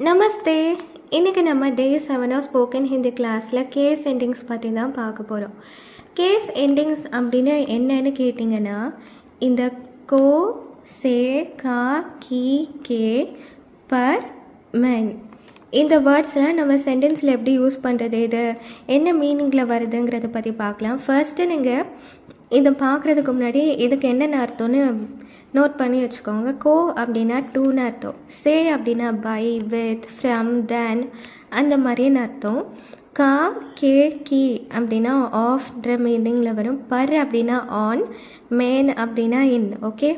நமஸ்தே. இன்றைக்கி நம்ம டே 7 ஸ்போக்கன் ஹிந்தி கிளாஸில் கேஸ் எண்டிங்ஸ் பற்றி தான் பார்க்க போகிறோம். கேஸ் எண்டிங்ஸ் அப்படின்னு என்னன்னு கேட்டிங்கன்னா, இந்த கோ, சே, கா, கி, கே, பர், மென் இந்த வேர்ட்ஸ்லாம் நம்ம சென்டென்ஸில் எப்படி யூஸ் பண்ணுறது, இது என்ன மீனிங்கில் வருதுங்கிறத பற்றி பார்க்கலாம். ஃபர்ஸ்ட்டு நீங்கள் இதை பார்க்குறதுக்கு முன்னாடி இதுக்கு என்னென்ன அர்த்தம்னு நோட் பண்ணி வச்சுக்கோங்க. கோ அப்படின்னா டூன்னு அர்த்தம், சே அப்படின்னா பை, வித், ஃப்ரம், தென் அந்த மாதிரின்னு அர்த்தம். கா, கே, கி அப்படின்னா ஆஃப்ன்ற மீனிங்கில் வரும். பர் அப்படின்னா ஆன், மேன் அப்படின்னா இன். ஓகே,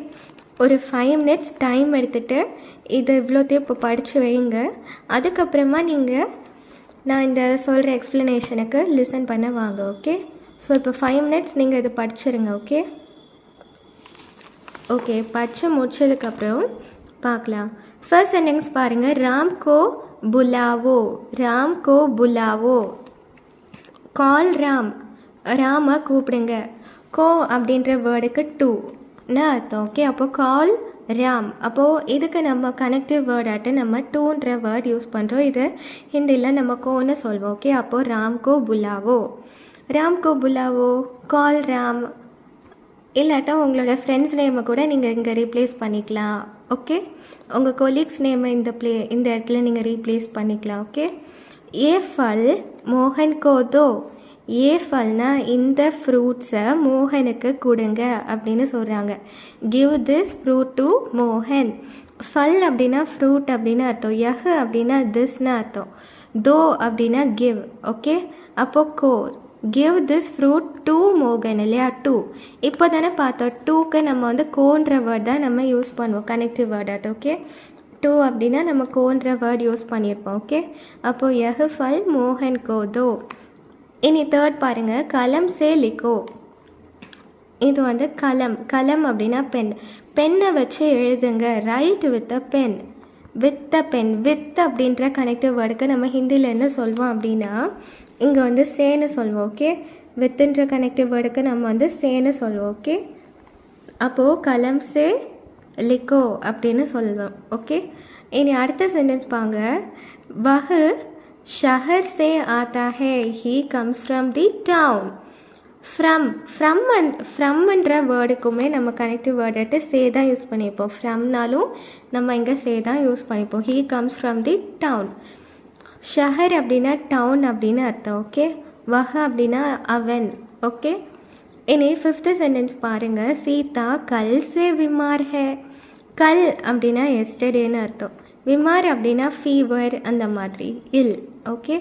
ஒரு 5 minutes டைம் எடுத்துகிட்டு இது இவ்வளோத்தையும் இப்போ படித்து வைங்க. அதுக்கப்புறமா நான் இந்த சொல்கிற எக்ஸ்ப்ளனேஷனுக்கு லிசன் பண்ண வாங்க. ஓகே, ஸோ இப்போ 5 minutes நீங்கள் இது படிச்சிருங்க. ஓகே, படித்து முடிச்சதுக்கப்புறம் பார்க்கலாம். ஃபர்ஸ்ட் சென்டென்ஸ் பாருங்கள். ராம் கோ புலாவோ, ராம் கோ புலாவோ. கால் ராம், ராமை கூப்பிடுங்க. கோ அப்படின்ற வேர்டுக்கு டூன்னு அர்த்தம். ஓகே, அப்போது கால் ராம். அப்போது இதுக்கு நம்ம கனெக்டிவ் வேர்டாட்டு நம்ம டூன்ற வேர்ட் யூஸ் பண்ணுறோம். இது ஹிந்தியில் நம்ம கோன்னு சொல்வோம். ஓகே, அப்போது ராம் கோ புலாவோ, ராம் கோ புலாவோ, கால் ராம். இல்லாட்டா உங்களோட ஃப்ரெண்ட்ஸ் நேமை கூட நீங்கள் இங்கே ரீப்ளேஸ் பண்ணிக்கலாம். ஓகே, உங்கள் கொலீக்ஸ் நேமை இந்த இடத்துல நீங்கள் ரீப்ளேஸ் பண்ணிக்கலாம். ஓகே, ஏ ஃபல் மோகன் கோ தோ. ஏ ஃபல்னா இந்த ஃப்ரூட்ஸை மோகனுக்கு கொடுங்க அப்படின்னு சொல்கிறாங்க. கிவ் திஸ் ஃப்ரூட் டு மோகன். ஃபல் அப்படின்னா ஃப்ரூட் அப்படின்னு அர்த்தம். யஹ் அப்படின்னா திஸ்ன்னு அர்த்தம். தோ அப்படின்னா கிவ். ஓகே, அப்போது கோ, கிவ் திஸ் ஃப்ரூட் டு மோகன் இல்லையா, டூ. இப்போ தானே பார்த்தோம், டூக்கு நம்ம கோன்ற வேர்ட் தான் நம்ம யூஸ் பண்ணுவோம் கனெக்டிவ் வேர்டாட். ஓகே, டூ அப்படின்னா நம்ம கோன்ற வேர்ட் யூஸ் பண்ணியிருப்போம். ஓகே, அப்போது யஹ் ஃபல் மோகன் கோ தோ. இனி தேர்ட் பாருங்கள். கலம் சே லிக்கோ. இது கலம். கலம் அப்படின்னா பென். பென்னை வச்சு எழுதுங்க. Write with a pen. With a pen. With அப்படின்ற கனெக்டிவ் வேர்டுக்கு நம்ம ஹிந்தியில் என்ன சொல்வோம் அப்படின்னா, இங்கே சேன்னு சொல்வோம். ஓகே, வித்துன்ற கனெக்டிவ் வேர்டுக்கு நம்ம சேன்னு சொல்வோம். ஓகே, அப்போது கலம் சே லிக்கோ அப்படின்னு சொல்லுவோம். ஓகே, இனி அடுத்த சென்டென்ஸ் பாங்க. வஹ் ஷஹர் சே ஆத்தா ஹே, he comes from the town. ஃப்ரம்ன்ற வேர்டுக்குமே நம்ம கனெக்டிவ் வேர்டாட்டு சே தான் யூஸ் பண்ணியிருப்போம். ஃப்ரம்னாலும் நம்ம இங்கே சே தான் யூஸ் பண்ணிப்போம். He comes from the town. ஷஹர் அப்படின்னா டவுன் அப்படின்னு அர்த்தம். ஓகே, வஹ் அப்படின்னா அவன். ஓகே, இனி ஃபிஃப்த்து சென்டென்ஸ் பாருங்கள். சீதா கல் சே விமார் ஹே. கல் அப்படின்னா எஸ்டர்டேன்னு அர்த்தம். விமார் அப்படின்னா ஃபீவர் அந்த மாதிரி, இல். ஓகே,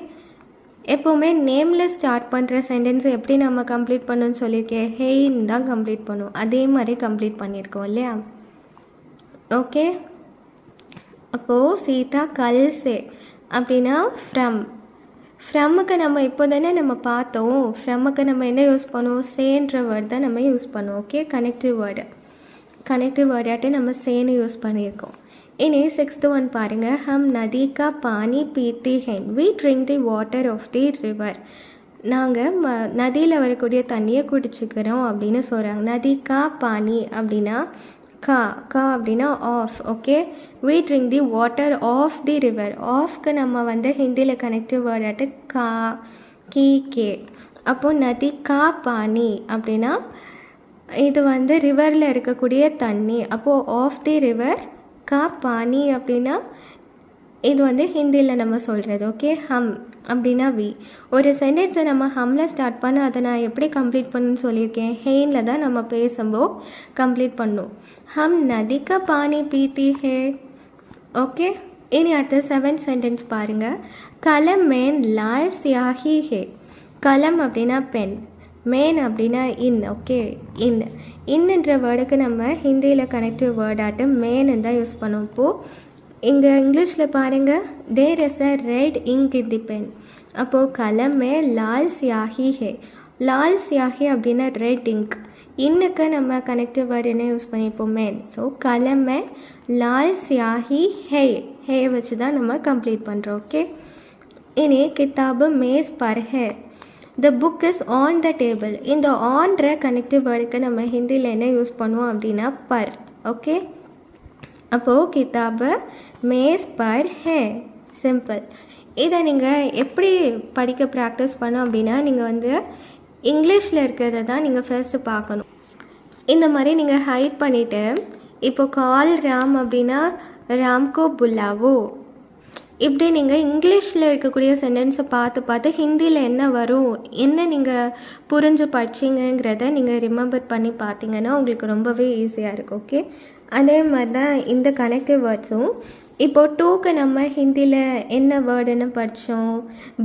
எப்போவுமே நேமில் ஸ்டார்ட் பண்ணுற சென்டென்ஸை எப்படி நம்ம கம்ப்ளீட் பண்ணணும்னு சொல்லியிருக்கேன், ஹேன்னு தான் கம்ப்ளீட் பண்ணுவோம். அதே மாதிரி கம்ப்ளீட் பண்ணியிருக்கோம் இல்லையா. ஓகே, அப்போது சீதா கல் சே அப்படின்னா ஃப்ரம்முக்கு நம்ம இப்போ தானே நம்ம பார்த்தோம். ஃப்ரம்முக்கு நம்ம என்ன யூஸ் பண்ணுவோம், சேன்ற வேர்ட் தான் நம்ம யூஸ் பண்ணுவோம். ஓகே, கனெக்டிவ் வேர்டாட்டு நம்ம சேன்னு யூஸ் பண்ணியிருக்கோம். இனி 6th one பாருங்கள். ஹம் நதி கா பானி பீத்தி ஹென், we drink the water of the river. நாங்கள் நதியில் வரக்கூடிய தண்ணியை குடிச்சுக்கிறோம் அப்படின்னு சொல்கிறாங்க. நதி கா பானி அப்படின்னா கா அப்படின்னா of. Okay, we drink the water of the river. ஆஃப்க்கு நம்ம ஹிந்தியில் கனெக்டிவ் வேர்டாட்டு கா, கி, கே. அப்போது நதி கா பானி அப்படின்னா இது ரிவரில் இருக்கக்கூடிய தண்ணி. அப்போது ஆஃப் தி ரிவர் கா பானி அப்படின்னா இது ஹிந்தியில் நம்ம சொல்கிறது. ஓகே, ஹம் அப்படின்னா வி. ஒரு சென்டென்ஸை நம்ம ஹம்மில் ஸ்டார்ட் பண்ண அதை நான் எப்படி கம்ப்ளீட் பண்ணணும்னு சொல்லியிருக்கேன், ஹெயினில் தான் நம்ம பேசும்போது கம்ப்ளீட் பண்ணணும். ஹம் நதி கா பானி பீத்தி ஹே. ஓகே, இனி அடுத்த 7th சென்டென்ஸ் பாருங்கள். கலம் மேன் லால் சியாஹி ஹே. கலம் அப்படின்னா பென், மேன் அப்படின்னா இன். ஓகே, இன்னுன்ற வேர்டுக்கு நம்ம ஹிந்தியில் கனெக்டிவ் வேர்டாட்டு மேனு தான் யூஸ் பண்ணுவோம். இப்போது இங்கே இங்கிலீஷில் பாருங்கள். There is a red ink in the pen. அப்போது கலம் மே லால் சியாஹி ஹே. லால் சியாஹி அப்படின்னா ரெட் இங்க். இன்னுக்கு நம்ம கனெக்டிவ் வேர்டு என்ன யூஸ் பண்ணிப்போம், மேன். ஸோ கலம் மே லால் சியாஹி ஹே. ஹே வச்சு தான் நம்ம கம்ப்ளீட் பண்ணுறோம். ஓகே, இனி கிதாபு மேஸ் பர் ஹே. The book is on the table. இந்த ஆன்ற கனெக்டிவ் வேர்டுக்கு நம்ம ஹிந்தியில் என்ன யூஸ் பண்ணுவோம் அப்படின்னா பர். ஓகே, அப்போது கிதாபு மேஸ் பர் ஹே. சிம்பிள். இதை நீங்கள் எப்படி படிக்க ப்ராக்டிஸ் பண்ணோம் அப்படின்னா, நீங்கள் வந்து இங்கிலீஷில் இருக்கிறத தான் நீங்கள் ஃபர்ஸ்ட்டு பார்க்கணும். இந்த மாதிரி நீங்கள் ஹைட் பண்ணிவிட்டு, இப்போ கால் ராம் அப்படின்னா ராம்கோ புல்லாவோ, இப்படி நீங்கள் இங்கிலீஷில் இருக்கக்கூடிய சென்டென்ஸை பார்த்து பார்த்து ஹிந்தியில் என்ன வரும், என்ன நீங்கள் புரிஞ்சு படிச்சிங்கிறத நீங்கள் ரிமெம்பர் பண்ணி பார்த்தீங்கன்னா உங்களுக்கு ரொம்பவே ஈஸியாக இருக்கும். ஓகே, அதே மாதிரி தான் இந்த கனெக்டிவ் வேர்ட்ஸும். இப்போது டூக்கு நம்ம ஹிந்தியில் என்ன வேர்டுன்னு படித்தோம்,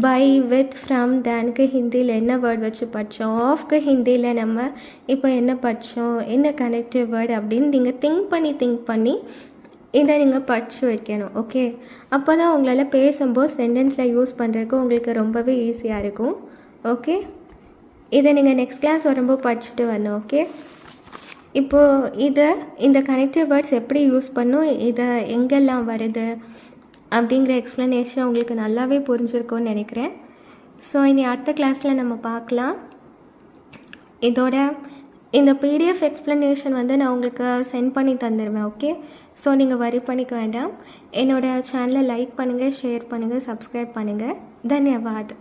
பை, வித், ஃப்ரம், தேனுக்கு ஹிந்தியில் என்ன வேர்டு வச்சு படித்தோம், ஆஃப்க்கு ஹிந்தியில் நம்ம இப்போ என்ன படித்தோம், என்ன கனெக்டிவ் வேர்டு அப்படின்னு நீங்கள் திங்க் பண்ணி இதை நீங்கள் படித்து வைக்கணும். ஓகே, அப்போ தான் உங்களால் பேசும்போது சென்டென்ஸில் யூஸ் பண்ணுறதுக்கு உங்களுக்கு ரொம்பவே ஈஸியாக இருக்கும். ஓகே, இதை நீங்கள் நெக்ஸ்ட் கிளாஸ் வரும்போது படிச்சுட்டு வரணும். ஓகே, இப்போது இந்த கனெக்டிவ் வேர்ட்ஸ் எப்படி யூஸ் பண்ணும், இதை எங்கெல்லாம் வருது அப்படிங்கிற எக்ஸ்ப்ளனேஷன் உங்களுக்கு நல்லாவே புரிஞ்சிருக்கும்னு நினைக்கிறேன். ஸோ இனி அடுத்த கிளாஸில் நம்ம பார்க்கலாம். இதோட இந்த பிடிஎஃப் எக்ஸ்ப்ளனேஷன் வந்து நான் உங்களுக்கு சென்ட் பண்ணி தந்துடுவேன். ஓகே, ஸோ நீங்கள் வரி பண்ணிக்க வேண்டாம். என்னோடய சேனலை லைக் பண்ணுங்கள், ஷேர் பண்ணுங்கள், சப்ஸ்கிரைப் பண்ணுங்கள். தன்யவாத்.